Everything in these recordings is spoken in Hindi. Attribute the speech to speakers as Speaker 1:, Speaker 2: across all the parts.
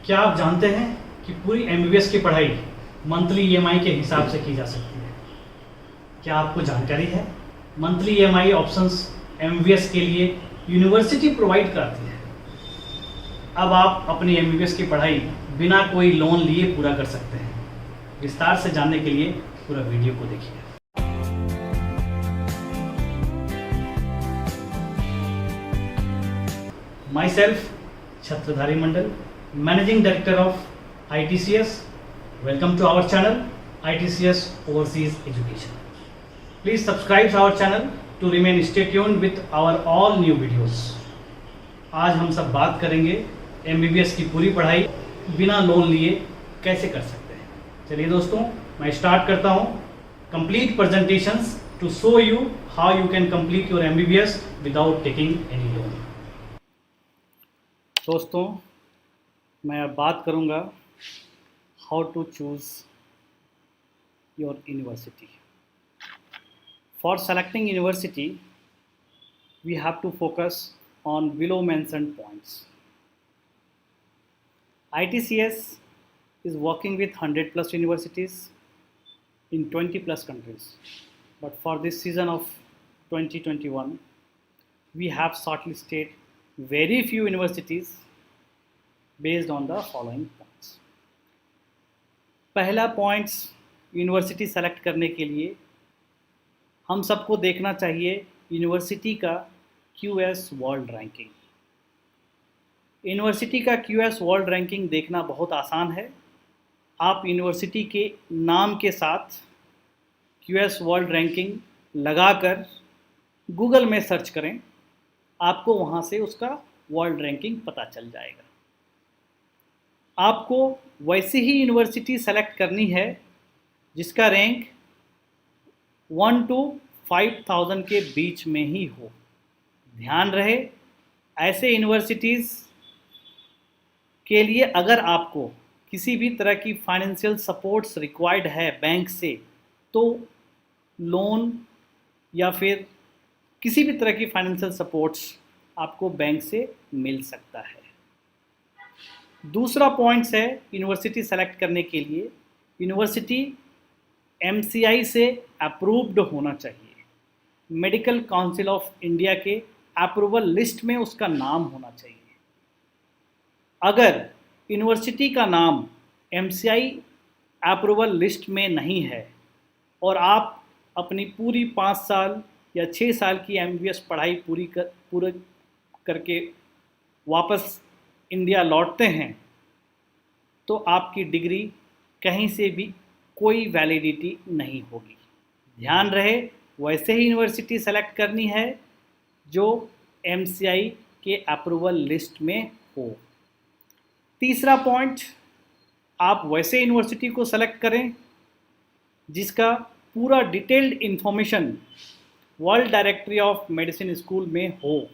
Speaker 1: क्या आप जानते हैं कि पूरी एमबीबीएस की पढ़ाई मंथली ईएमआई के हिसाब से की जा सकती है? क्या आपको जानकारी है? मंथली ईएमआई ऑप्शंस एमबीबीएस के लिए यूनिवर्सिटी प्रोवाइड करती है। अब आप अपनी एमबीबीएस की पढ़ाई बिना कोई लोन लिए पूरा कर सकते हैं। विस्तार से जानने के लिए पूरा वीडियो को देखिए। Myself, Chhatradhari Mandal, Managing Director of ITCS. Welcome to our channel, ITCS Overseas Education. Please subscribe to our channel to remain stay tuned with our all new videos. आज हम सब बात करेंगे एमबीबीएस की पूरी पढ़ाई बिना लोन लिए कैसे कर सकते हैं। चलिए दोस्तों, मैं स्टार्ट करता हूँ। Complete presentations to show you how you can complete your MBBS without taking any loan. दोस्तों, मैं अब बात करूंगा how to choose your university. For selecting university we have to focus on below mentioned points. ITCS is working with 100 plus universities in 20 plus countries, but for this season of 2021 we have shortlisted very few universities based on the following points. पहला पॉइंट्स यूनिवर्सिटी सेलेक्ट करने के लिए हम सबको देखना चाहिए यूनिवर्सिटी का QS वर्ल्ड रैंकिंग। यूनिवर्सिटी का QS वर्ल्ड रैंकिंग देखना बहुत आसान है। आप यूनिवर्सिटी के नाम के साथ QS वर्ल्ड रैंकिंग लगाकर गूगल में सर्च करें, आपको वहाँ से उसका वर्ल्ड रैंकिंग पता चल जाएगा। आपको वैसी ही यूनिवर्सिटी सेलेक्ट करनी है जिसका रैंक 1 to 5000 के बीच में ही हो। ध्यान रहे, ऐसे यूनिवर्सिटीज़ के लिए अगर आपको किसी भी तरह की फाइनेंशियल सपोर्ट्स रिक्वायर्ड है बैंक से, तो लोन या फिर किसी भी तरह की फाइनेंशियल सपोर्ट्स आपको बैंक से मिल सकता है। दूसरा पॉइंट्स है यूनिवर्सिटी सेलेक्ट करने के लिए, यूनिवर्सिटी MCI से अप्रूव्ड होना चाहिए। मेडिकल काउंसिल ऑफ इंडिया के अप्रूवल लिस्ट में उसका नाम होना चाहिए। अगर यूनिवर्सिटी का नाम MCI अप्रूवल लिस्ट में नहीं है और आप अपनी पूरी 5 साल या 6 साल की MBBS पढ़ाई पूरी करके वापस इंडिया लौटते हैं, तो आपकी डिग्री कहीं से भी कोई वैलिडिटी नहीं होगी। ध्यान रहे, वैसे ही यूनिवर्सिटी सेलेक्ट करनी है जो MCI के अप्रूवल लिस्ट में हो। तीसरा पॉइंट, आप वैसे यूनिवर्सिटी को सेलेक्ट करें जिसका पूरा detailed information world directory of medicine school में हो।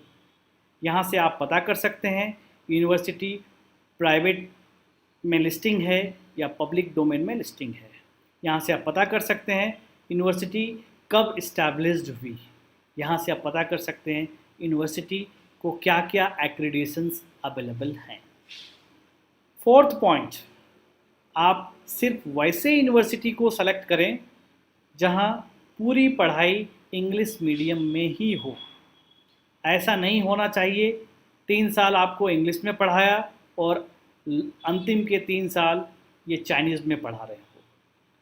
Speaker 1: यहाँ से आप पता कर सकते हैं यूनिवर्सिटी प्राइवेट में लिस्टिंग है या पब्लिक डोमेन में लिस्टिंग है। यहाँ से आप पता कर सकते हैं यूनिवर्सिटी कब इस्टेब्लिश्ड हुई। यहाँ से आप पता कर सकते हैं यूनिवर्सिटी को क्या क्या एक्रेडिटेशंस अवेलेबल हैं। फोर्थ पॉइंट, आप सिर्फ वैसे यूनिवर्सिटी को सेलेक्ट करें जहाँ पूरी पढ़ाई इंग्लिश मीडियम में ही हो। ऐसा नहीं होना चाहिए 3 साल आपको इंग्लिश में पढ़ाया और अंतिम के 3 साल ये चाइनीज़ में पढ़ा रहे हो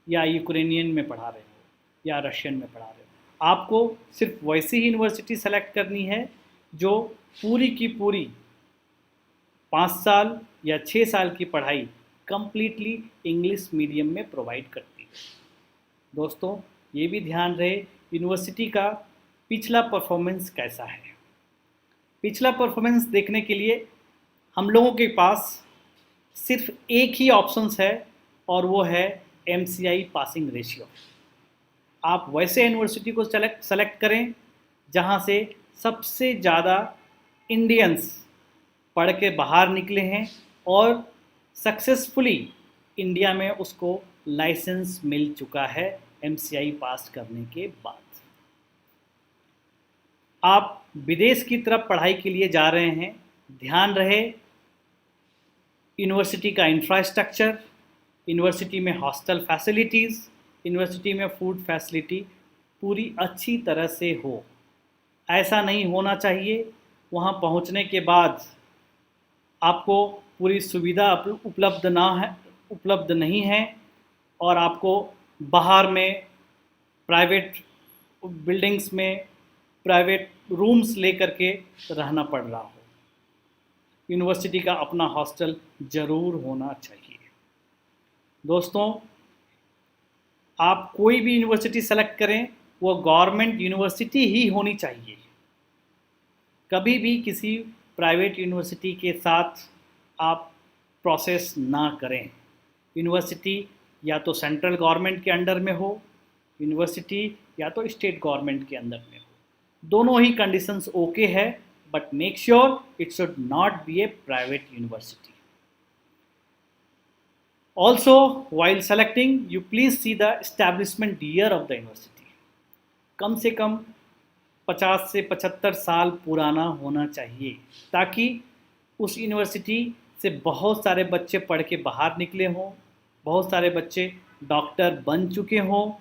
Speaker 1: या यूक्रेनियन में पढ़ा रहे हो या रशियन में पढ़ा रहे हो। आपको सिर्फ वैसी ही यूनिवर्सिटी सेलेक्ट करनी है जो पूरी की पूरी 5 साल या 6 साल की पढ़ाई कंप्लीटली इंग्लिश मीडियम में प्रोवाइड करती है। दोस्तों, ये भी ध्यान रहे यूनिवर्सिटी का पिछला परफॉर्मेंस कैसा है। पिछला परफॉर्मेंस देखने के लिए हम लोगों के पास सिर्फ एक ही ऑप्शंस है और वो है MCI पासिंग रेशियो। आप वैसे यूनिवर्सिटी को सेलेक्ट करें जहां से सबसे ज़्यादा इंडियंस पढ़ के बाहर निकले हैं और सक्सेसफुली इंडिया में उसको लाइसेंस मिल चुका है MCI पास करने के बाद। आप विदेश की तरफ पढ़ाई के लिए जा रहे हैं, ध्यान रहे यूनिवर्सिटी का इंफ्रास्ट्रक्चर, यूनिवर्सिटी में हॉस्टल फैसिलिटीज़, यूनिवर्सिटी में फूड फैसिलिटी पूरी अच्छी तरह से हो। ऐसा नहीं होना चाहिए वहाँ पहुँचने के बाद आपको पूरी सुविधा उपलब्ध नहीं है और आपको बाहर में प्राइवेट बिल्डिंग्स में प्राइवेट रूम्स लेकर के रहना पड़ रहा हो। यूनिवर्सिटी का अपना हॉस्टल ज़रूर होना चाहिए। दोस्तों, आप कोई भी यूनिवर्सिटी सेलेक्ट करें वो गवर्नमेंट यूनिवर्सिटी ही होनी चाहिए। कभी भी किसी प्राइवेट यूनिवर्सिटी के साथ आप प्रोसेस ना करें। यूनिवर्सिटी या तो सेंट्रल गवर्नमेंट के अंडर में हो, यूनिवर्सिटी या तो स्टेट गवर्नमेंट के अंदर में हो, दोनों ही कंडीशंस ओके है, but make sure it should not be A private university. Also while selecting you please see the establishment year of the university। कम से कम 50 से 75 साल पुराना होना चाहिए ताकि उस यूनिवर्सिटी से बहुत सारे बच्चे पढ़ के बाहर निकले हों, बहुत सारे बच्चे डॉक्टर बन चुके हों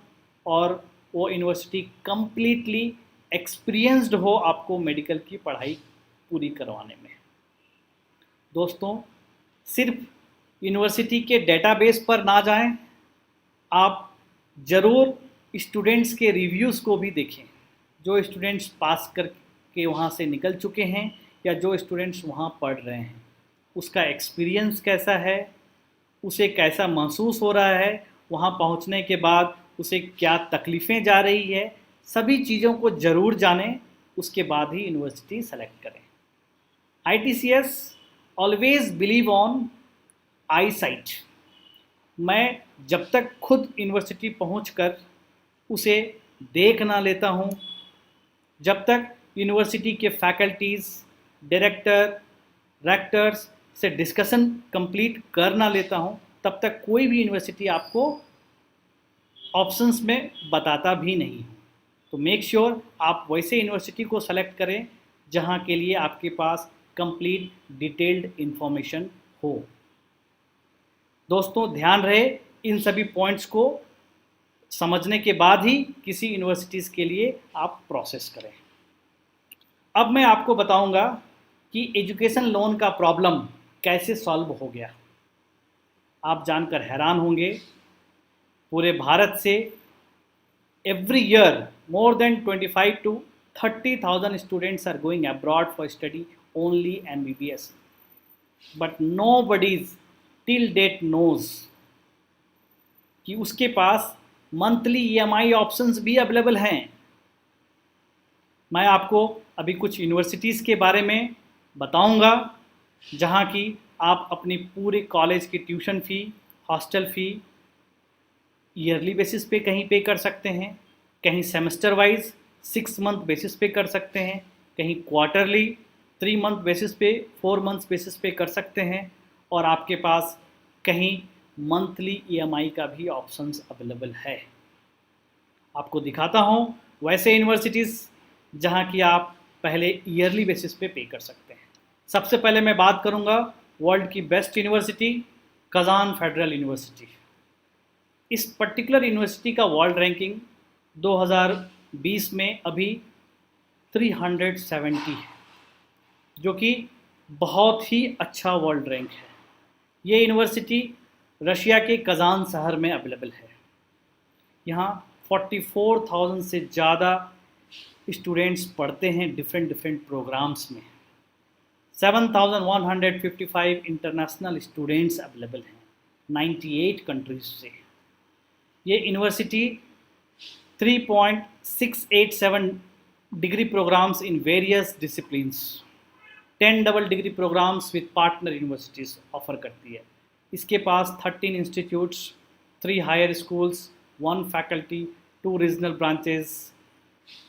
Speaker 1: और वो यूनिवर्सिटी कम्प्लीटली एक्सपीरियंस्ड हो आपको मेडिकल की पढ़ाई पूरी करवाने में। दोस्तों, सिर्फ यूनिवर्सिटी के डेटाबेस पर ना जाएं, आप ज़रूर स्टूडेंट्स के रिव्यूज़ को भी देखें। जो स्टूडेंट्स पास करके वहाँ से निकल चुके हैं या जो स्टूडेंट्स वहाँ पढ़ रहे हैं, उसका एक्सपीरियंस कैसा है, उसे कैसा महसूस हो रहा है, वहाँ पहुँचने के बाद उसे क्या तकलीफ़ें जा रही है, सभी चीज़ों को ज़रूर जानें, उसके बाद ही यूनिवर्सिटी सेलेक्ट करें। ITCS always believe on I site. मैं जब तक खुद यूनिवर्सिटी पहुंचकर उसे देख ना लेता हूं, जब तक यूनिवर्सिटी के फैकल्टीज़, डायरेक्टर, रेक्टर्स से डिस्कशन कंप्लीट कर ना लेता हूं, तब तक कोई भी यूनिवर्सिटी आपको ऑप्शंस में बताता भी नहीं। तो मेक श्योर आप वैसे यूनिवर्सिटी को सेलेक्ट करें जहां के लिए आपके पास कंप्लीट डिटेल्ड इंफॉर्मेशन हो। दोस्तों, ध्यान रहे इन सभी पॉइंट्स को समझने के बाद ही किसी यूनिवर्सिटीज़ के लिए आप प्रोसेस करें। अब मैं आपको बताऊंगा कि एजुकेशन लोन का प्रॉब्लम कैसे सॉल्व हो गया। आप जानकर हैरान होंगे, पूरे भारत से every year more than 25 to 30,000 students are going abroad for study only MBBS, but nobody till date knows कि उसके पास मंथली EMI ऑप्शंस भी अवेलेबल हैं। मैं आपको अभी कुछ यूनिवर्सिटीज़ के बारे में बताऊंगा जहां की आप अपनी पूरे कॉलेज की tuition fee, hostel fee yearly basis पे कहीं पे कर सकते हैं, कहीं सेमेस्टर वाइज 6 मंथ बेसिस पे कर सकते हैं, कहीं क्वार्टरली 3 मंथ बेसिस पे, 4 मंथ्स बेसिस पे कर सकते हैं, और आपके पास कहीं मंथली EMI का भी ऑप्शंस अवेलेबल है। आपको दिखाता हूँ वैसे यूनिवर्सिटीज़ जहाँ की आप पहले ईयरली बेसिस पे कर सकते हैं। सबसे पहले मैं बात करूँगा वर्ल्ड की best university Kazan federal university. इस पर्टिकुलर यूनिवर्सिटी का वर्ल्ड रैंकिंग 2020 में अभी 370 है, जो कि बहुत ही अच्छा वर्ल्ड रैंक है। ये यूनिवर्सिटी रशिया के कजान शहर में अवेलेबल है। यहाँ 44,000 से ज़्यादा स्टूडेंट्स पढ़ते हैं डिफरेंट प्रोग्राम्स में। 7,155 इंटरनेशनल स्टूडेंट्स अवेलेबल हैं 98 कंट्रीज से। ये university 3.687 degree programmes in various disciplines, 10 double degree programmes with partner universities offer करती है। इसके पास 13 institutes, 3 higher schools, 1 faculty, 2 regional branches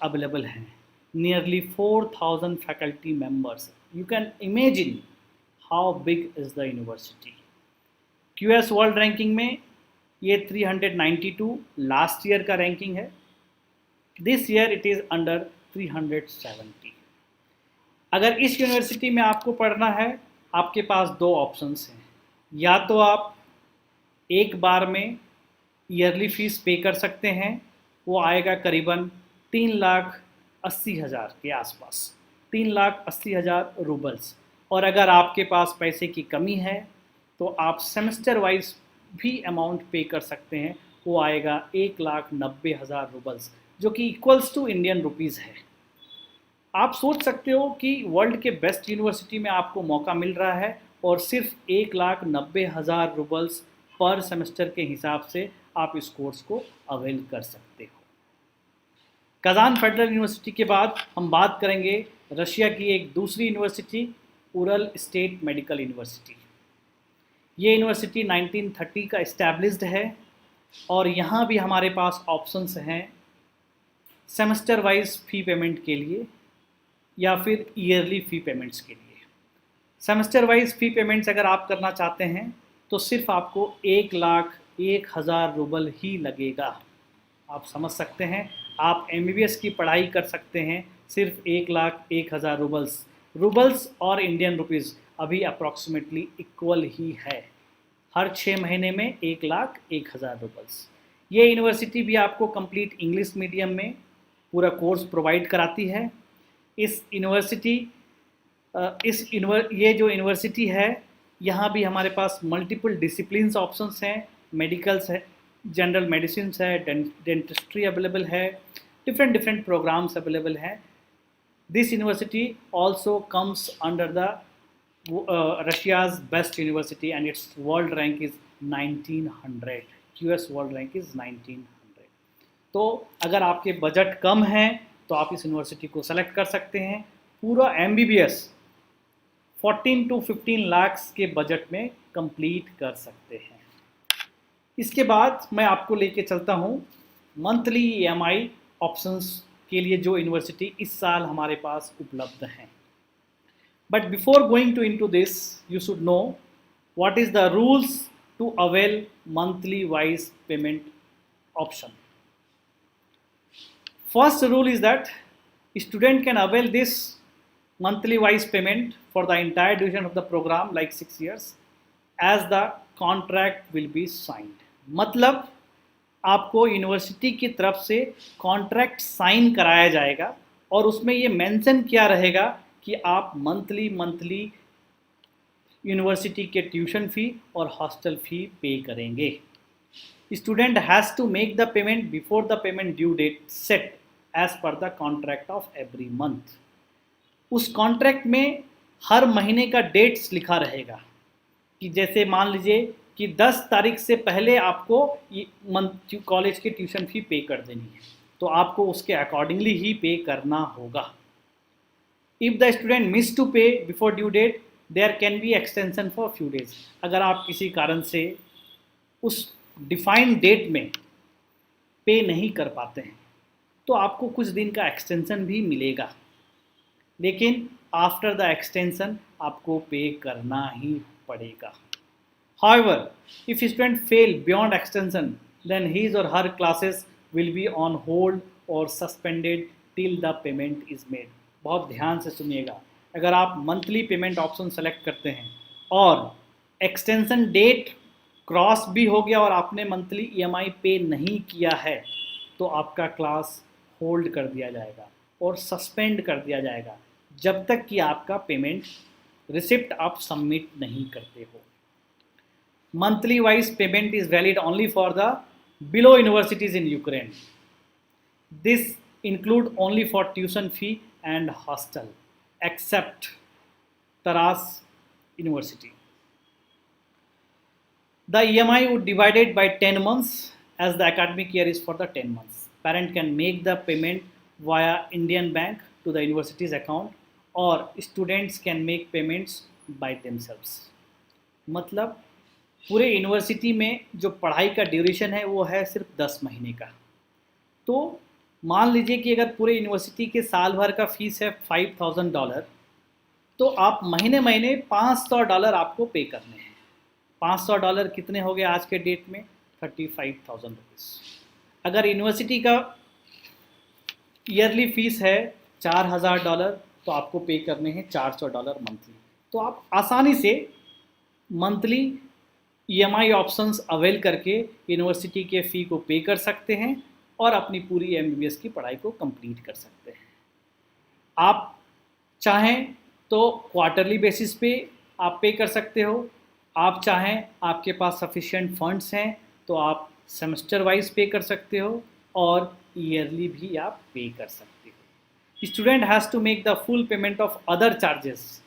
Speaker 1: available हैं, nearly 4,000 faculty members. You can imagine how big is the university. QS world ranking में ये 392 लास्ट ईयर का रैंकिंग है। This year it is under 370। अगर इस यूनिवर्सिटी में आपको पढ़ना है, आपके पास 2 ऑप्शंस हैं। या तो आप एक बार में ईयरली फीस पे कर सकते हैं, वो आएगा करीबन 3,80,000 के आसपास, 3,80,000 रूबल्स। और अगर आपके पास पैसे की कमी है तो आप सेमेस्टर वाइज भी अमाउंट पे कर सकते हैं, वो आएगा 1,90,000 रूबल्स, जो कि इक्वल्स टू इंडियन रुपीज़ है। आप सोच सकते हो कि वर्ल्ड के बेस्ट यूनिवर्सिटी में आपको मौका मिल रहा है और सिर्फ 1,90,000 रूबल्स पर सेमेस्टर के हिसाब से आप इस कोर्स को अवेल कर सकते हो। कजान फेडरल यूनिवर्सिटी के बाद हम बात करेंगे रशिया की एक दूसरी university, Ural state medical university. ये यूनिवर्सिटी 1930 का इस्टेब्लिश्ड है और यहाँ भी हमारे पास ऑप्शंस हैं सेमेस्टर वाइज फ़ी पेमेंट के लिए या फिर ईयरली फ़ी पेमेंट्स के लिए। सेमेस्टर वाइज फ़ी पेमेंट्स अगर आप करना चाहते हैं तो सिर्फ आपको 1,01,000 रूबल ही लगेगा। आप समझ सकते हैं, आप MBBS की पढ़ाई कर सकते हैं सिर्फ 1,01,000 रूबल्स और इंडियन रुपीज़ अभी अप्रॉक्सीमेटली इक्वल ही है। हर 6 महीने में 1,01,000 रूबल्स। ये यूनिवर्सिटी भी आपको कंप्लीट इंग्लिश मीडियम में पूरा कोर्स प्रोवाइड कराती है। ये जो यूनिवर्सिटी है, यहाँ भी हमारे पास मल्टीपल डिसिप्लिन्स ऑप्शंस हैं, मेडिकल्स है, जनरल मेडिसिन है, डेंटिस्ट्री अवेलेबल है, डिफरेंट प्रोग्राम्स अवेलेबल हैं। This university also comes under the Russia's best university and its world rank is 1900, US world rank is 1900। तो अगर आपके बजट कम है तो आप इस यूनिवर्सिटी को सेलेक्ट कर सकते हैं। पूरा MBBS 14 to 15 लाख के बजट में कंप्लीट कर सकते हैं। इसके बाद मैं आपको लेके चलता हूँ मंथली EMI ऑप्शंस के लिए जो यूनिवर्सिटी इस साल हमारे पास उपलब्ध हैं। But before going into this, you should know what is the rules to avail monthly wise payment option. First rule is that student can avail this monthly wise payment for the entire duration of the program, like 6 years, as the contract will be signed. मतलब आपको यूनिवर्सिटी की तरफ से कॉन्ट्रैक्ट साइन कराया जाएगा और उसमें ये मेंशन किया रहेगा कि आप मंथली यूनिवर्सिटी के ट्यूशन फ़ी और हॉस्टल फ़ी पे करेंगे। Student has to make the payment before the payment due date set as per the contract of every month. उस कॉन्ट्रैक्ट में हर महीने का डेट्स लिखा रहेगा कि जैसे मान लीजिए कि 10 तारीख से पहले आपको कॉलेज की ट्यूशन फ़ी पे कर देनी है, तो आपको उसके अकॉर्डिंगली ही पे करना होगा। If the student miss to pay before due date, there can be extension for few days। अगर आप किसी कारण से उस डिफाइंड डेट में पे नहीं कर पाते हैं तो आपको कुछ दिन का एक्सटेंशन भी मिलेगा, लेकिन आफ्टर द एक्सटेंशन आपको पे करना ही पड़ेगा। However, if student fail beyond extension, then his or her classes will be on hold or suspended till the payment is made। बहुत ध्यान से सुनिएगा, अगर आप मंथली पेमेंट ऑप्शन सेलेक्ट करते हैं और एक्सटेंशन डेट क्रॉस भी हो गया और आपने मंथली EMI पे नहीं किया है तो आपका क्लास होल्ड कर दिया जाएगा और सस्पेंड कर दिया जाएगा जब तक कि आपका पेमेंट रिसिप्ट आप सबमिट नहीं करते हो। Monthly wise payment is valid only for the below universities in Ukraine. This include only for tuition fee and hostel except Taras University. The EMI would divided by 10 months as the academic year is for the 10 months. Parent can make the payment via Indian Bank to the university's account or students can make payments by themselves। मतलब पूरे यूनिवर्सिटी में जो पढ़ाई का ड्यूरेशन है वो है सिर्फ 10 महीने का। तो मान लीजिए कि अगर पूरे यूनिवर्सिटी के साल भर का फीस है $5,000 तो आप महीने महीने $500 आपको पे करने हैं। $500 कितने हो गए आज के डेट में? 35,000 रुपीज़। अगर यूनिवर्सिटी का ईयरली फीस है $4,000 तो आपको पे करने हैं $400 मंथली। तो आप आसानी से मंथली EMI ऑप्शंस अवेल करके यूनिवर्सिटी के फ़ी को पे कर सकते हैं और अपनी पूरी MBBS की पढ़ाई को कंप्लीट कर सकते हैं। आप चाहें तो क्वार्टरली बेसिस पे आप पे कर सकते हो, आप चाहें आपके पास सफिशिएंट फंड्स हैं तो आप सेमेस्टर वाइज पे कर सकते हो और ईयरली भी आप पे कर सकते हो। Student has to make the full payment of other charges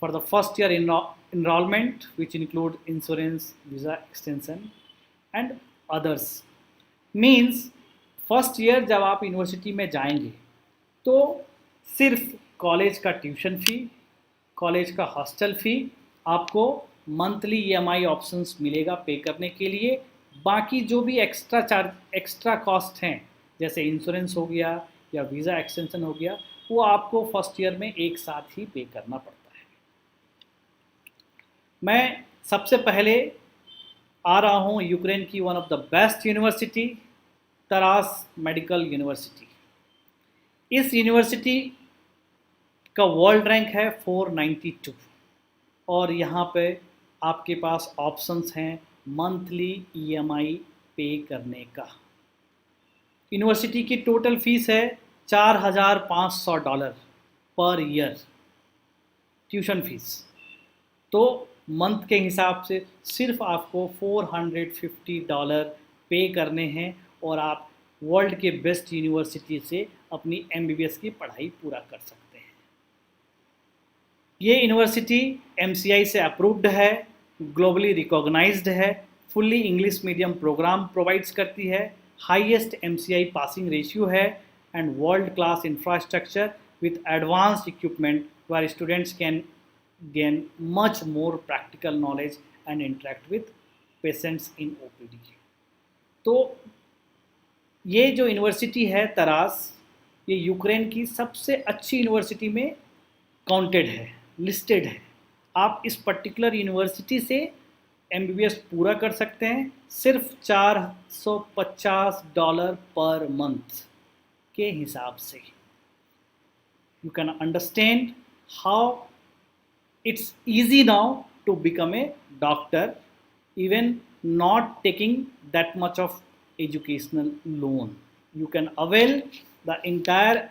Speaker 1: for the first year enrollment, which include insurance, visa extension and others. Means first year जब आप यूनिवर्सिटी में जाएंगे तो सिर्फ कॉलेज का ट्यूशन फ़ी, कॉलेज का हॉस्टल फ़ी आपको मंथली EMI ऑप्शंस मिलेगा पे करने के लिए। बाकी जो भी एक्स्ट्रा कॉस्ट हैं जैसे इंश्योरेंस हो गया या वीज़ा एक्सटेंशन हो गया, वो आपको फर्स्ट ईयर में एक साथ ही पे करना पड़ता है। मैं सबसे पहले आ रहा हूँ यूक्रेन की one of the best university, तरास मेडिकल यूनिवर्सिटी। इस यूनिवर्सिटी का वर्ल्ड रैंक है 492 और यहाँ पे आपके पास ऑप्शंस हैं मंथली EMI पे करने का। यूनिवर्सिटी की टोटल फीस है $4,500 पर ईयर ट्यूशन फीस। तो मंथ के हिसाब से सिर्फ आपको $450 पे करने हैं और आप वर्ल्ड के बेस्ट यूनिवर्सिटी से अपनी MBBS की पढ़ाई पूरा कर सकते हैं। ये यूनिवर्सिटी MCI से अप्रूव्ड है, ग्लोबली रिकॉग्नाइज्ड है, fully English medium programme provides करती है, हाईएस्ट MCI पासिंग रेशियो है and world class infrastructure with advanced equipment where students can gain much more practical knowledge and interact with patients in OPD। तो ये जो यूनिवर्सिटी है तरास, ये यूक्रेन की सबसे अच्छी यूनिवर्सिटी में काउंटेड है, लिस्टेड है। आप इस पर्टिकुलर यूनिवर्सिटी से MBBS पूरा कर सकते हैं सिर्फ $450 पर मंथ के हिसाब से। You can understand how it's easy now to become a doctor, even not taking that much of educational loan. You can avail the entire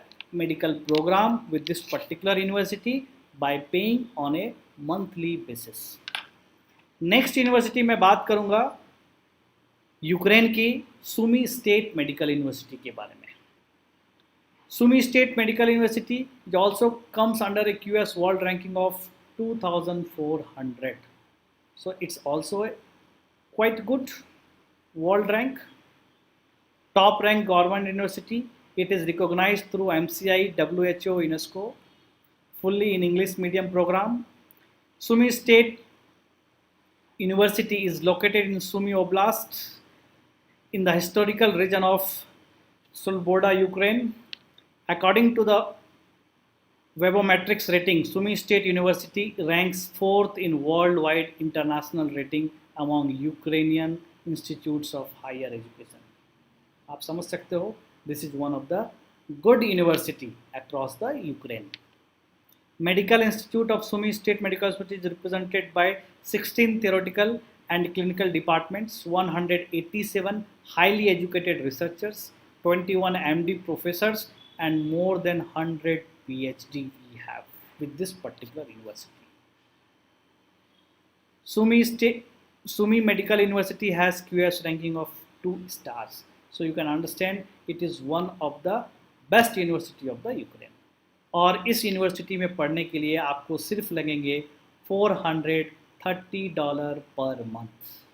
Speaker 1: medical program with this particular university by paying on a monthly basis. Next university में बात करूंगा यूक्रेन की सुमी स्टेट मेडिकल यूनिवर्सिटी के बारे में। Sumy state medical university also comes under a QS world ranking of 2400, so it's also a quite good world rank, top rank government university. It is recognized through MCI, WHO, UNESCO, fully in English medium program. Sumy State University is located in Sumy Oblast in the historical region of Sloboda, Ukraine. According to the Webometrics rating, Sumy State University ranks 4th in worldwide international rating among Ukrainian institutes of higher education. आप समझ सकते हो, this is one of the good university across the Ukraine. Medical Institute of Sumy State Medical University is represented by 16 theoretical and clinical departments, 187 highly educated researchers, 21 MD professors, and more than 100 PhD we have with this particular university. Sumy Medical University has QS ranking of 2 stars. So you can understand it is one of the best university of the Ukraine. और इस यूनिवर्सिटी में पढ़ने के लिए आपको सिर्फ लगेंगे $430 पर मंथ।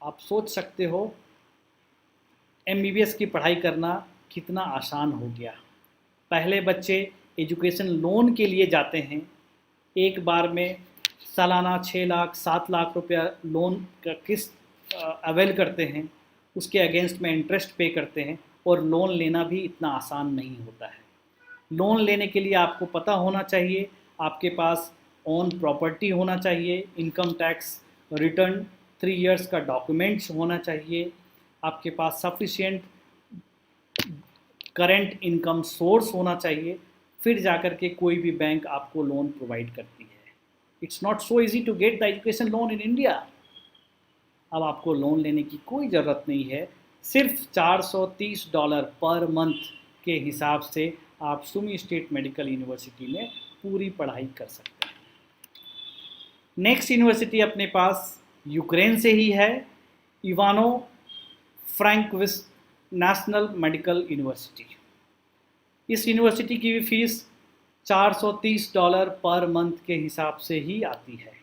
Speaker 1: आप सोच सकते हो MBBS की पढ़ाई करना कितना आसान हो गया। पहले बच्चे एजुकेशन लोन के लिए जाते हैं, एक बार में सालाना 6 लाख 7 लाख रुपया लोन का किस्त अवेल करते हैं, उसके अगेंस्ट में इंटरेस्ट पे करते हैं और लोन लेना भी इतना आसान नहीं होता है। लोन लेने के लिए आपको पता होना चाहिए, आपके पास ओन प्रॉपर्टी होना चाहिए, इनकम टैक्स रिटर्न 3 इयर्स का डॉक्यूमेंट्स होना चाहिए, आपके पास सफिशिएंट करंट इनकम सोर्स होना चाहिए, फिर जाकर के कोई भी बैंक आपको लोन प्रोवाइड करती है। It's not so easy to get the education loan in India. अब आपको लोन लेने की कोई ज़रूरत नहीं है। सिर्फ $430 पर मंथ के हिसाब से आप सुमी स्टेट मेडिकल यूनिवर्सिटी में पूरी पढ़ाई कर सकते हैं। नेक्स्ट यूनिवर्सिटी अपने पास यूक्रेन से ही है, इवानो फ्रैंकोविच नेशनल मेडिकल यूनिवर्सिटी। इस यूनिवर्सिटी की भी फीस $430 पर मंथ के हिसाब से ही आती है।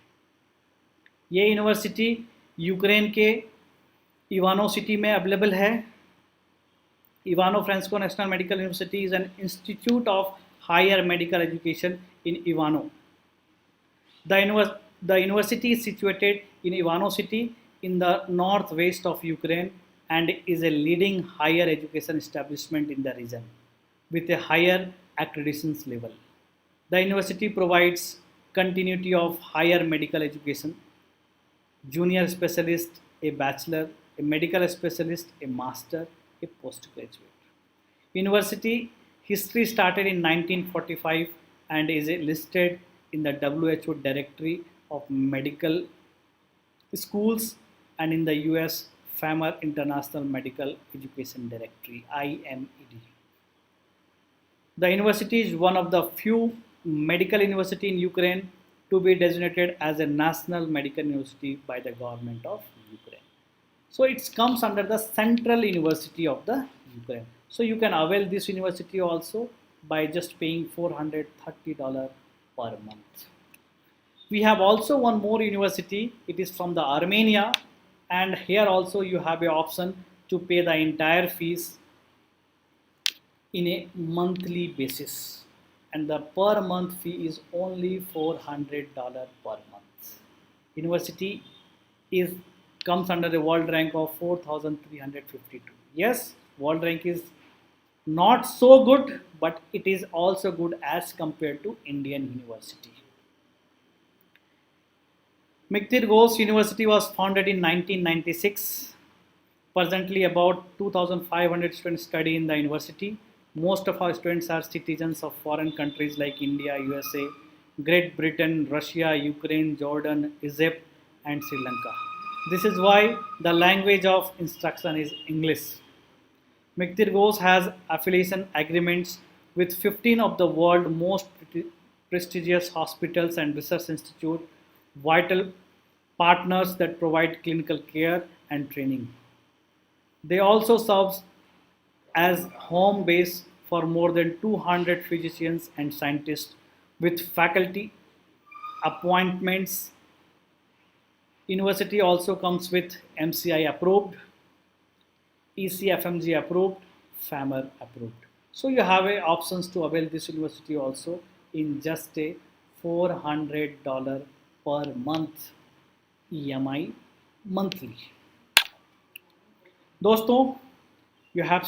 Speaker 1: ये यूनिवर्सिटी यूक्रेन के इवानो सिटी में अवेलेबल है। Ivano Frankivsk national medical university is an institute of higher medical education in Ivano. The university is situated in Ivano city in the northwest of Ukraine and is a leading higher education establishment in the region with a higher accreditation level. The university provides continuity of higher medical education, junior specialist, a bachelor, a medical specialist, a master, a postgraduate. University history started in 1945 and is listed in the WHO directory of medical schools and in the US FAMR International Medical Education Directory IMED. The university is one of the few medical university in Ukraine to be designated as a national medical university by the government of Ukraine. So it comes under the Central University of the Ukraine. So you can avail this university also by just paying $430 per month. We have also one more university. It is from the Armenia, and here also you have an option to pay the entire fees in a monthly basis, and the per month fee is only $400 per month. University comes under the world rank of 4,352. Yes, world rank is not so good, but it is also good as compared to Indian university. McGill Ghosh University was founded in 1996. Presently, about 2,500 students study in the university. Most of our students are citizens of foreign countries like India, USA, Great Britain, Russia, Ukraine, Jordan, Egypt, and Sri Lanka. This is why the language of instruction is English. McGill Ghosh has affiliation agreements with 15 of the world's most prestigious hospitals and research institutes, vital partners that provide clinical care and training. They also serve as home base for more than 200 physicians and scientists with faculty appointments. University also comes with MCI approved, ECFMG approved, FAMR approved. So you have options to avail this university also in just a $400 per month EMI monthly. दोस्तों, you have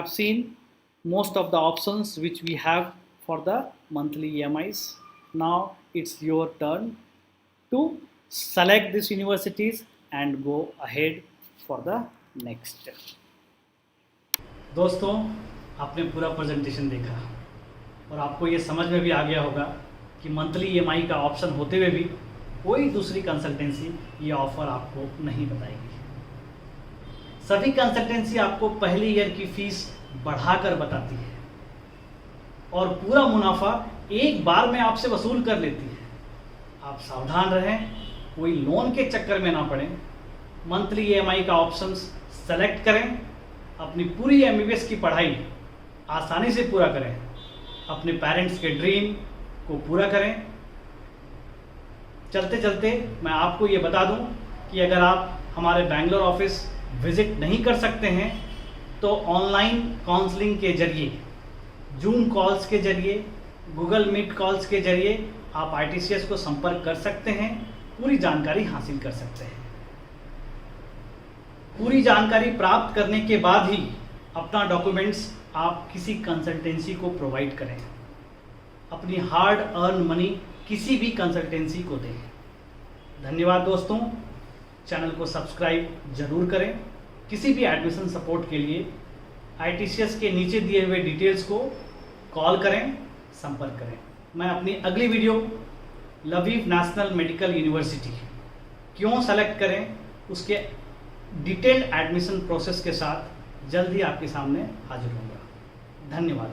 Speaker 1: seen most of the options which we have for the monthly EMIs. Now it's your turn to select these universities and go ahead for the next step. दोस्तों, आपने पूरा प्रेजेंटेशन देखा और आपको ये समझ में भी आ गया होगा कि मंथली EMI का ऑप्शन होते हुए भी कोई दूसरी कंसल्टेंसी ये ऑफर आपको नहीं बताएगी। सभी कंसल्टेंसी आपको पहले ईयर की फीस बढ़ाकर बताती है और पूरा मुनाफा एक बार में आपसे वसूल कर लेती है। आप सावधान रहें, कोई लोन के चक्कर में ना पड़ें। मंथली EMI का ऑप्शन सेलेक्ट करें, अपनी पूरी MBBS की पढ़ाई आसानी से पूरा करें, अपने पेरेंट्स के ड्रीम को पूरा करें। चलते चलते मैं आपको ये बता दूं कि अगर आप हमारे बेंगलोर ऑफिस विजिट नहीं कर सकते हैं तो ऑनलाइन काउंसलिंग के जरिए, जूम कॉल्स के जरिए, गूगल मीट कॉल्स के जरिए आप ITCS को संपर्क कर सकते हैं, पूरी जानकारी हासिल कर सकते हैं। पूरी जानकारी प्राप्त करने के बाद ही अपना डॉक्यूमेंट्स आप किसी कंसल्टेंसी को प्रोवाइड करें। अपनी हार्ड अर्न मनी किसी भी कंसल्टेंसी को दें। धन्यवाद दोस्तों, चैनल को सब्सक्राइब जरूर करें। किसी भी एडमिशन सपोर्ट के लिए ITCS के नीचे दिए हुए डिटेल्स को कॉल करें, संपर्क करें। मैं अपनी अगली video Lviv national medical university क्यों सेलेक्ट करें, उसके डिटेल्ड एडमिशन प्रोसेस के साथ जल्द ही आपके सामने हाजिर होगा। धन्यवाद।